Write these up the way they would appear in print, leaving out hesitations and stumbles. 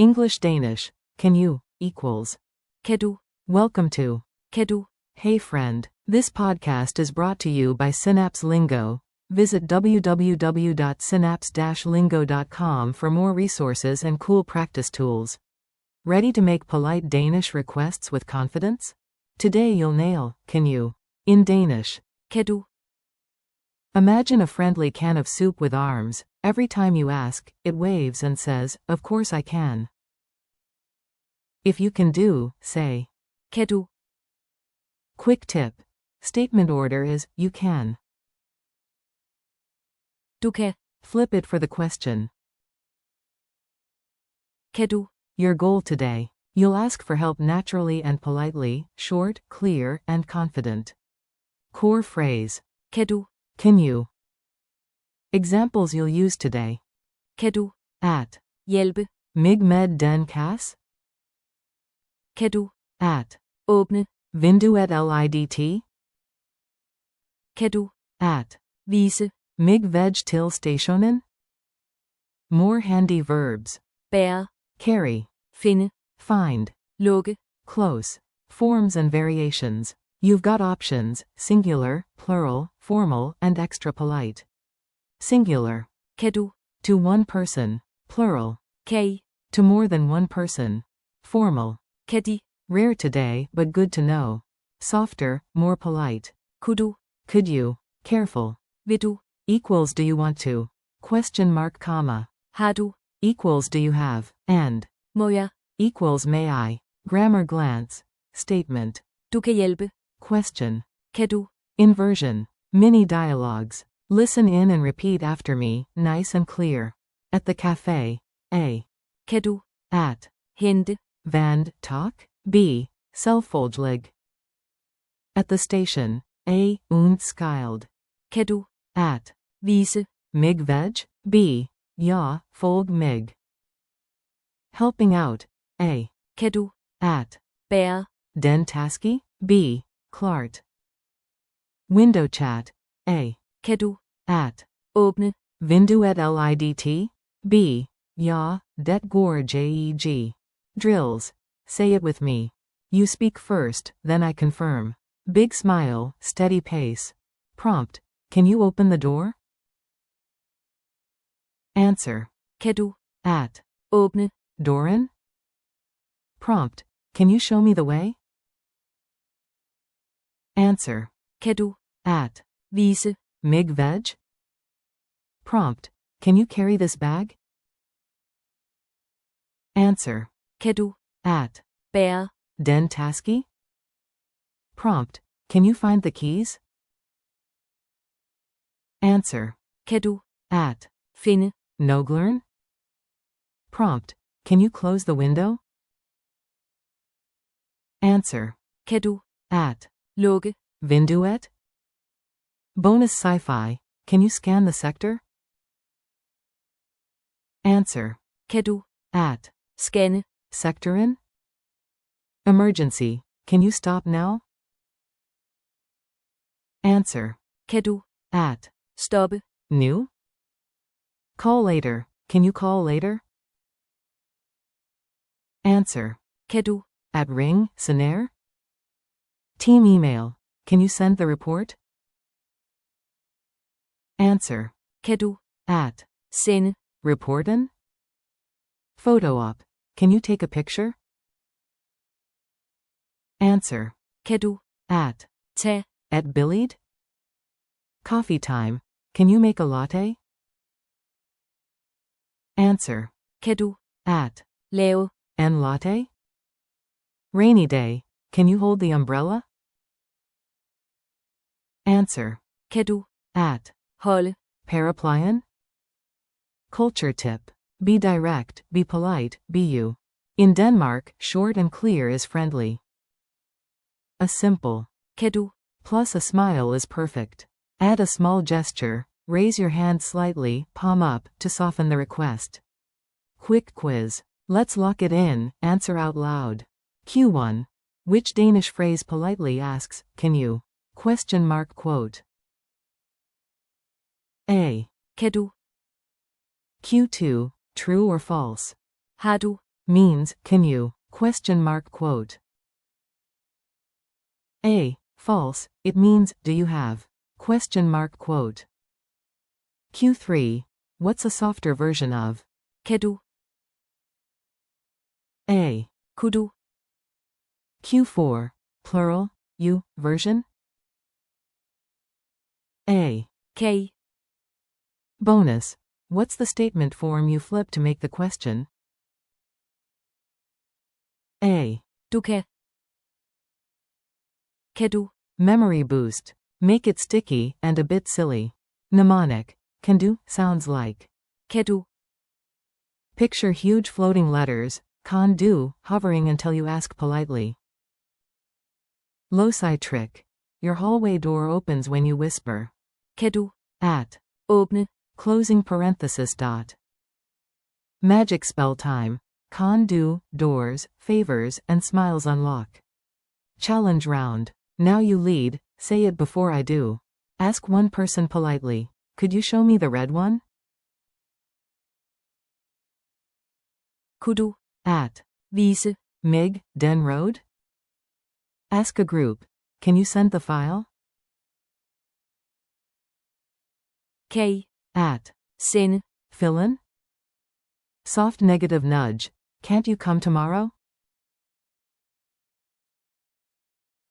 English Danish, can you, equals. Kan du? Welcome to. Kan du? Hey friend. This podcast is brought to you by Synapse Lingo. Visit www.synapse-lingo.com for more resources and cool practice tools. Ready to make polite Danish requests with confidence? Today you'll nail, can you, in Danish. Kan du? Imagine a friendly can of soup with arms. Every time you ask, it waves and says, of course I can. If you can do, say. Kan du? Quick tip. Statement order is, you can. Du kan. Flip it for the question. Kan du? Your goal today. You'll ask for help naturally and politely, short, clear, and confident. Core phrase. Kan du? Can you? Examples you'll use today. Kan du? At. Hjælpe. Mig med den kasse? Kan du? At. Åbne. Vinduet lidt? Kan du? At. Vise. Mig veg til stationen? More handy verbs. Bære. Carry. Finde. Find. Lukke. Close. Forms and variations. You've got options, singular, plural, formal, and extra polite. Singular. Kan du? To one person. Plural. Kan I? To more than one person. Formal. Kan de? Rare today, but good to know. Softer, more polite. Kunne du? Could you? Careful. Vil du? Equals do you want to? Question mark comma. Har du? Equals do you have? And. Må jeg? Equals may I? Grammar glance. Statement. Du kan hjælpe. Question. Kan du? Inversion. Mini dialogues. Listen in and repeat after me, nice and clear. At the cafe. A. Kan du? At. Hente. Vand, talk? B. Selvfølelig. At the station. A. Und skild. Kan du? At. Vise. Mig veg? B. Ja, folg mig. Helping out. A. Kan du? At. Bære. Den taski? B. Klart. Window chat. A. Kan du? At. Åbne. Vinduet lidt? B. Ja, det går jeg. Drills. Say it with me. You speak first, then I confirm. Big smile, steady pace. Prompt. Can you open the door? Answer. Kan du? At. Åbne. Doran? Prompt. Can you show me the way? Answer. Kan du? At. Vise. Mig veg? Prompt. Can you carry this bag? Answer. Kan du? At. Bære. Den taski? Prompt. Can you find the keys? Answer. Kan du? At. Finde. Noglern? Prompt. Can you close the window? Answer. Kan du? At. Lukke. Vinduet? Bonus sci-fi. Can you scan the sector? Answer. Kan du? At. Scanne. Sectorin? Emergency. Can you stop now? Answer. Kan du? At. Stoppe. New? Call later. Can you call later? Answer. Kan du? At ring, snare? Team email. Can you send the report? Answer. Kan du? At. Sende. Reporten? Photo op. Can you take a picture? Answer. Kan du? At. Tag. At billede? Coffee time. Can you make a latte? Answer. Kan du? At. Lave. En latte? Rainy day. Can you hold the umbrella? Answer. Kan du? At. Holde. Paraplyen? Culture tip. Be direct, be polite, be you. In Denmark, short and clear is friendly. A simple. Kan du? Plus a smile is perfect. Add a small gesture. Raise your hand slightly, palm up, to soften the request. Quick quiz. Let's lock it in, answer out loud. Q1. Which Danish phrase politely asks, can you? Question mark quote. A. Kan du? Q2. True or false? Har du? means, can you? Quote. A. False, it means, do you have? Quote. Q3. What's a softer version of? Kan du? A. Kunne du? Q4. Plural, you, version? A. Kan I? Bonus. What's the statement form you flip to make the question? A. Du kan. Kan du? Memory boost. Make it sticky and a bit silly. Mnemonic. Can do sounds like. Kan du? Picture huge floating letters, can do, hovering until you ask politely. Loci trick. Your hallway door opens when you whisper. Kan du? At. Åbne. Closing parenthesis dot. Magic spell time. Can do, doors, favors, and smiles unlock. Challenge round. Now you lead, say it before I do. Ask one person politely. Could you show me the red one? Kunne du? At. Vise. Mig, Den Road? Ask a group. Can you send the file? Kan I? At. Sende. Fill in? Soft negative nudge. Can't you come tomorrow?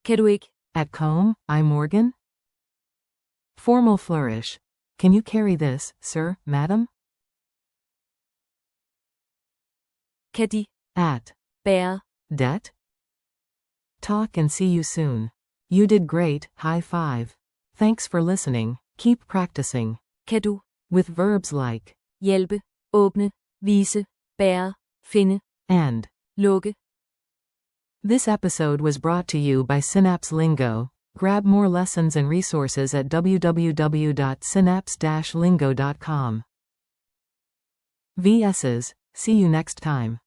Kan du ikke? At Combe, I Morgan? Formal flourish. Can you carry this, sir, madam? Kan de? At. Bære. Det? Talk and see you soon. You did great, high five. Thanks for listening, keep practicing. Kan du? With verbs like Hjælpe. Åbne. Vise. Bære. Finde. and. Lukke. This episode was brought to you by Synapse Lingo. Grab more lessons and resources at www.synapse-lingo.com. VS's, see you next time.